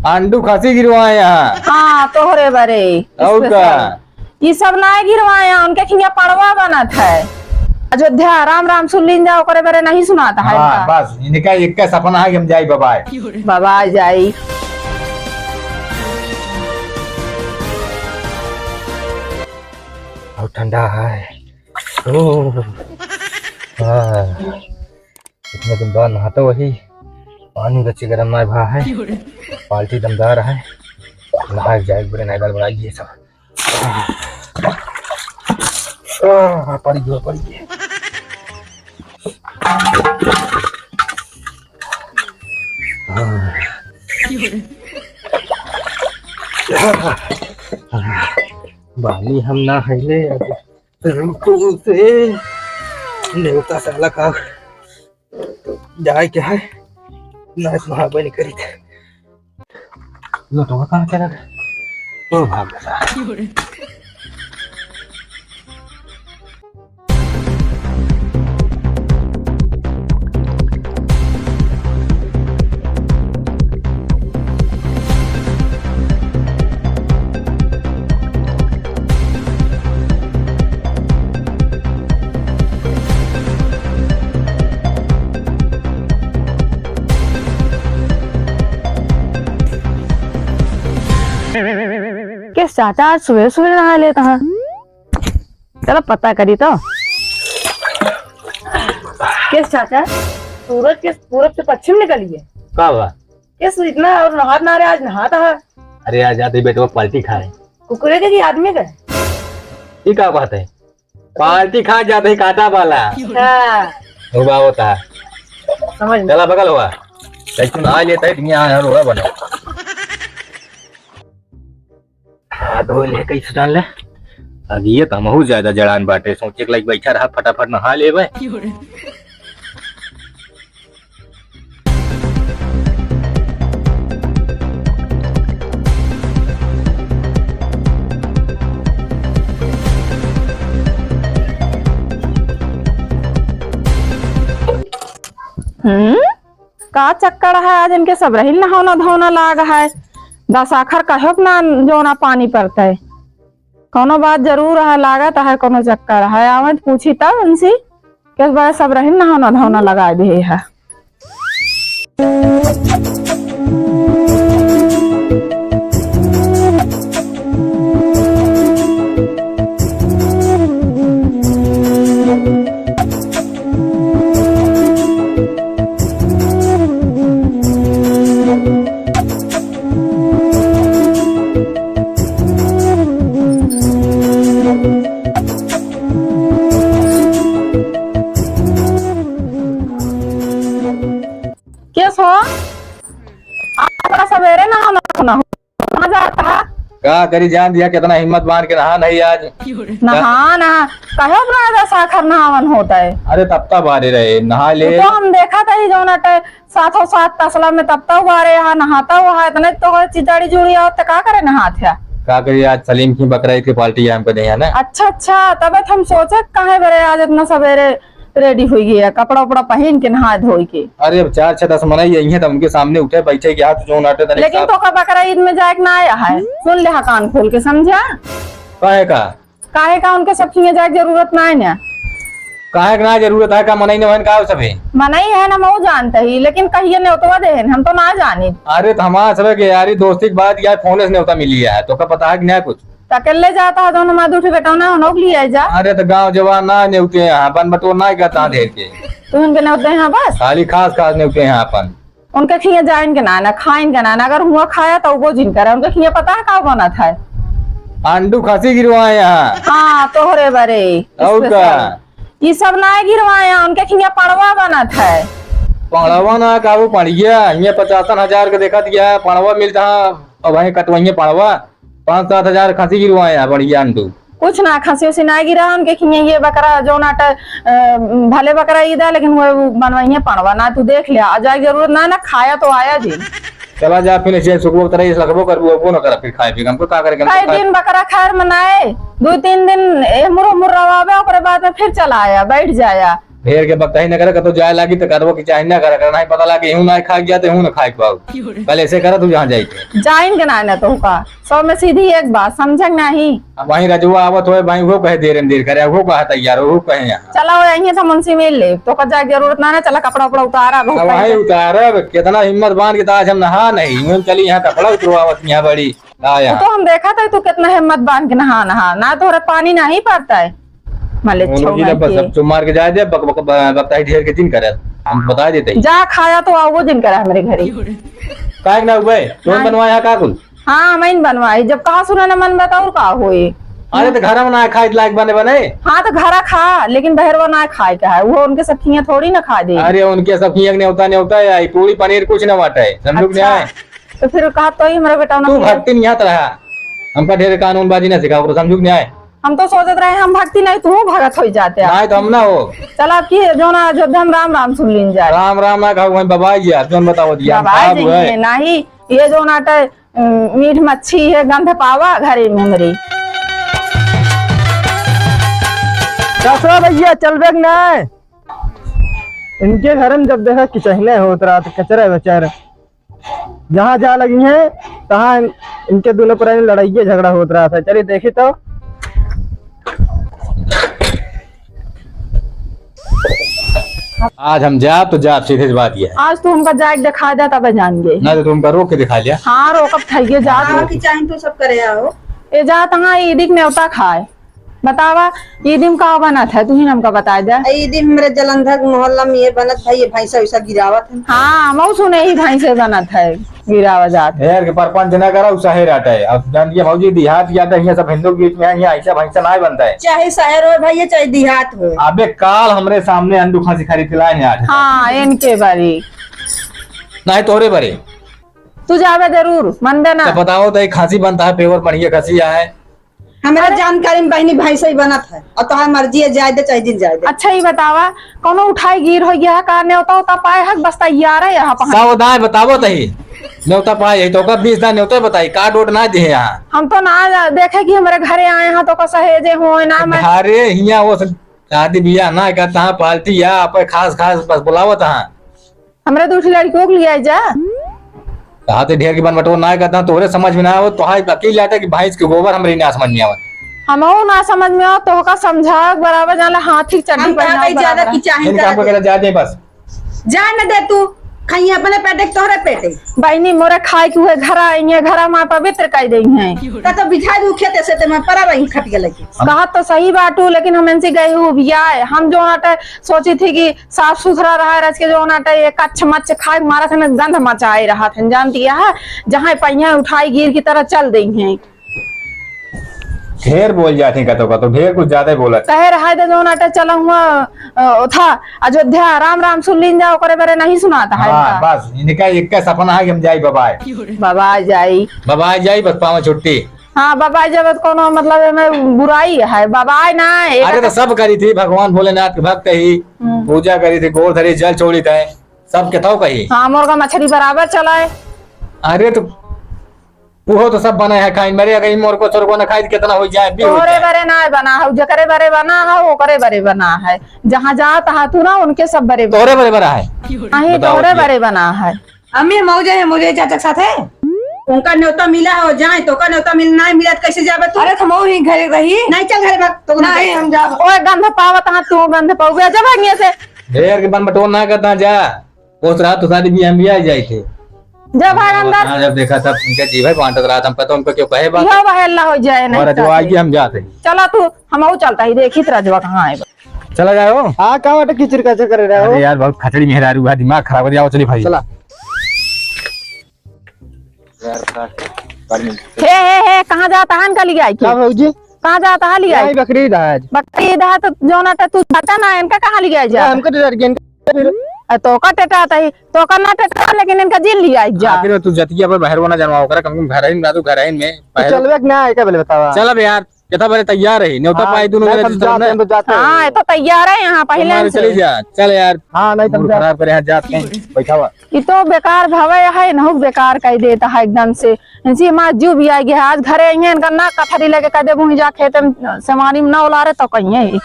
आंडू खासी गिरवाए यहाँ। हाँ तोहरे बरे और का ये सब ना गिरवाए हैं, उनके खिंगा पड़वा बनत है। अयोध्या राम राम सुन लीन जाओ करे बरे नहीं सुनाता है हाँ, बस इनका एक का सपना है कि हम जाए बाबा बाबा जाई। और ठंडा है। ओह हाँ, इतने दिन बाद नहाता वही पानी बच्चे गर्म ना भा है, पाल्टी दमदार है, नहा जाए बुरे नाइदार बनाइए सब। पड़िए बाली हम ना हिले से नेवता साला का जाए क्या है ना इतना नहीं करी थे लो तो कहाँ चला तो भाग गया। किस चाचा आज सुबह सुबह नहा लेता है, चलो पता करी तो। किस चाचा सूरज के पूरब से पश्चिम निकली है का हुआ? किस इतना और नहात ना रहे आज नहाता है। अरे आज जाते बेटे पार्टी खाए कुकुरे के आदमी का ये क्या बात है? पार्टी खा जाते ही काटा वाला हुआ होता है समझ चला बगल हुआ लेकिन आ लेता है यहाँ रोड़ा बना धो ले कैसे डाल ले अब ये तो बहुत ज्यादा जड़ान बाटे सोचे लाइक बैठा रहा फटाफट नहा ले का चक्कर है आज इनके सब रही नहाना धोना लाग है। दस आखर कहो ना जो ना पानी पड़ता है कोनो बात जरूर है लागत है कोनो चक्कर है आवत पूछी तब उनसे किस बार सब रही नहाना धोना लगा दे है। सवेरे नहाना जाता है का करी जान दिया कितना हिम्मत मार के नहा नहीं आज नहाना कहो ब्रादा साखर नहावन होता है। अरे तब तक बारे रहे नहा ले तो हम देखा था ही जो नटे साथों साथ तसला में तब तक बारे यहाँ नहाता हुआ है इतने तो चिताड़ी जुड़ी और तो का करे नहात है का करी आज सलीम की बकरा की पार्टी हमको नहीं है ना। अच्छा तब हम सोचे कहे बरे आज इतना सवेरे रेडी हुई गया कपड़ा उपड़ा पहन के नहा धोई के। अरे अब 4-6-10 मना यही है तो उनके सामने उठे बैठे के हाथ जो नाटे लेकिन तो का बकरा ईद में जाए ना आया है सुन ले कान खोल के समझा काहे का उनके सब चीजें जाए जरूरत ना है ना काहे का ना जरूरत है का मनाई न का सब मनाई है ना मैं जानता ही लेकिन कहिए न्योता दे हम तो ना जानी। अरे तो हमारा सब के यारी दोस्ती की बात यार फोन से न्योता मिली है तो का पता है कि नहीं कुछ अकेले जाता है दोनों माधु बेटा ना नौक लिया जा। अरे तो गांव जवान ना न्योते हैं अपन बटोर ना करता ढेर के तो उनके न्योते हैं बस खाली खास न्योते हैं अपन उनके खिए जाइन के ना खाइन के ना अगर हुआ खाया तो वो जिन करे उनके खिए पता है का बना था आंडू खासी गिरवाए यहाँ। हाँ तोहरे बरे और का ये सब ना गिरवाए उनके खिए पड़वा बना था पड़वा ना का वो पड़ गया ये 50,000 का देखा गया पड़वा मिलता अब वही कटवाइए पड़वा 5-7 हजार खासी गिरवाए बढ़िया आंडू कुछ ना खांसी उसी ना गिरा उनके खिए ये बकरा जो नाटा भले बकरा ईदा लेकिन वो बनवाइए पड़वा ना तू देख लिया जाए जरूरत ना खाया तो आया जी चला जा फिर सुबह तरह इस लगबो कर वो ना कर फिर खाए फिर हमको का करेंगे कई दिन बकरा खैर मनाए 2-3 दिन मुर्रा मुर्रावे ओकरे बाद में फिर चला आया बैठ जाया ढेर के बकता ही न करे तो जाए लागी तो करबो कि चाहे न करे करना ही पता लागे हूं ना खाई जाते हूं ना खाई पाओ पहले ऐसे करा तू जहां जाई के जाइन के ना तो का सौ में सीधी एक बात समझक नहीं। अब वहीं रजुआ आवत होए भाई वो कहे देर करे वो कहा तैयार हो कहे यहां चला वो यहीं से मुंशी मिल ले तो का जाए जरूरत ना चला कपड़ा उपड़ा उतारा अब वहीं उतारब कितना हिम्मत बांध के आज हम नहा नहीं यूं चली यहां कपड़ा उतरवावत यहां बड़ी आया तो हम देखा था तू कितना हिम्मत बांध के नहा नहा ना तो पानी नहीं पड़ता है मले सब चुम मार के जाए दे बक बक बकता ही ढेर के दिन करे हम बता देते जा खाया तो आओ वो दिन करा मेरे घरे काहे ना हुए तुम बनवाया का कुल हाँ मैं बनवाई जब कहा सुना ना मन बताओ का होए। अरे तो घर में ना खाए लायक बने बने हाँ तो घरा खा लेकिन बहरवा ना खाए का है वो उनके सखियां थोड़ी ना खा दे। अरे उनके सखियां नहीं होता है पूरी पनीर कुछ ना बाटा है समझ नहीं आए तो फिर कहा तो ही मेरा बेटा तू भक्ति नहीं आता रहा हमका ढेर कानूनबाजी ना सिखा समझ नहीं आए हम तो सोचते रहे हम भक्ति नहीं तू भगत हो जाते हैं तो हम ना हो चल आपकी जो ना अयोध्या हम राम राम सुन लीन जाए राम राम ना खाओ वहीं बाबा जी आप जोन बताओ दिया नहीं ये जो नाटे मीठ मच्छी है गंध पावा घरे में मेरी भैया चल बेग ना इनके घर में जब देखा किचहले होत रहा तो कचरा बेचारा जहाँ जा लगी है तहाँ इनके दोनों पर लड़ाई झगड़ा होत रहा था। चलिए देखी तो आज हम जा तो जा सीधे बात ये आज तो हमका जाके दिखा दे तब जाएंगे ना तो तुमका रोक के दिखा लिया। हाँ रोकब थाइए जा तो सब करे आओ ए जा तहाँ ईदी के न्योता खाए बतावा ईदी में का बनत है तू ही हमका बता दे। ईदी मेरे जलंधर मोहल्ला में ये बनत है ये भैंसा वैसा गिरावत है। हाँ मऊ सुने ही भाई से बनत है गिरावा जात हेर के परपंच ना करा शहर आता है अब जान दिया भौजी देहात जाता है सब हिंदू बीच में यहाँ ऐसा भैंसा ना बनता है चाहे शहर हो भैया चाहे देहात हो। अबे काल हमरे सामने अंडू खांसी खरीद के लाए आज। हाँ इनके बारी नहीं तोरे बरे तू जावे जरूर मन देना तो बताओ तो खांसी बनता है पेवर बढ़िया खसिया है हमारा जानकारी में बहनी भैंसा ही बनत है और तो मर्जी है जाए दे चाहे दिन जाए दे। अच्छा ही बतावा कोनो उठाई गिर हो गया कारने होता पाए हक बस तैयार है यहाँ पर सावधान बतावो तही न्योता पाए तो कब 20 दिन न्योता बताई कार्ड वोट ना दिए यहाँ हम तो ना देखे कि हमारे घरे आए हैं तो सहेजे हो ना मैं अरे हिया वो शादी बियाह ना करता है पार्टी या आप खास खास बस बुलावत है हमरे दूसरी लड़कियों को लिया जा कहा तो ढेर की बन बटोर ना करता तोरे समझ में ना आवत तो हाई अकेले आता कि भैंस के गोबर हमरे ना समझ में आवत हम ना समझ में आओ तो का समझा बराबर जाने हाथी चड्डी पहना ज्यादा की चाहे इनका वगैरह जा दे बस जा न दे तू खाई अपने पेटे तोहरे पेटे बहनी मोरे खाए के हुए घर आएंगे घर में पवित्र कर देंगे हैं तो बिछा दू खेते से मैं परा रही खटिया लेके कहा तो सही बात हूँ लेकिन हम इनसे गए हूँ बिया हम जो नाटे सोची थी कि साफ सुथरा रहा रच के जो नाटे ये कच्छ मच्छ खाए मारा था गंध मचाए रहा था जानती है जहाँ पहिया उठाई गिर की तरह चल दी है ढेर बोल जाती तो ढेर कुछ ज्यादा बोला कहे रहा था जो नाटे चला हुआ था अयोध्या राम राम सुन लीन जाओ करे बेरे नहीं सुनाता है बस इनका एक सपना है कि हम जाई बाबा जाई बस पावा छुट्टी। हाँ बाबा जब कोनो मतलब में बुराई है बाबा ना अरे तो सब करी थी भगवान भोलेनाथ के भक्त ही पूजा करी थी गोर धरी जल छोड़ी थे सब के कही हाँ मुर्गा मछली बराबर चलाए। अरे तो वो तो सब बना है खाई मरे अगर मोर को चोर को ना खाई कितना हो जाए तोरे बरे ना बना है जकरे बरे बना है वो करे बरे बना है जहाँ जा तहाँ तू ना उनके सब बरे तोरे बरे बना है नहीं तोरे बरे बना है। अम्मी मौजे है मुझे चाचा साथ है उनका न्योता मिला हो जाए तो का न्योता मिलना है मिला कैसे जावे तू। अरे हम ही घरे रही नहीं चल घरे भाग तो नहीं हम जा ओए गंध पावत हां तू गंध पावे जब आगे से ढेर के बन बटोर ना करता जा उस रात तो शादी भी हम भी आ जाए थे जब भाग अंदर जब देखा तब उनका जीव है बांटत रहा हम पता उनको क्यों कहे बात यो बहला हो जाए नहीं और जो आगे हम जाते चला तू हम वो चलता ही देखी तेरा जवा कहां है चला जाओ। हां का वाट किचर का कर रहे हो यार बहुत खचड़ी मेहरारू है दिमाग खराब हो जाओ चली भाई चला हे कहां जाता हन का लिया क्या भौजी कहां जाता है लिया बकरी दाज बकरी दा तो जो ना तू जाता ना इनका कहां लिया जा हमको डर गया फिर तो का टेटा था तो का ना टेटा लेकिन इनका जेल लिया जा आखिर तू जतिया पर बाहर होना जानवा कर कम घर ही ना तू घर ही में चलवे ना है क्या बोले बतावा चल अब यार कितना बड़े तैयार है न्योता पाई दोनों तो जाते हां तो तैयार है यहां पहले से चली जा चल यार हां नहीं तो खराब करे हाथ जाते हैं बैठा हुआ ये तो बेकार भवे है न बेकार कह देता है एकदम से इनसे हमारा जीव भी आ गया आज घरे इनका ना कथरी लेके कह दे जा खेत में समानी में ना उला रहे तो कहीं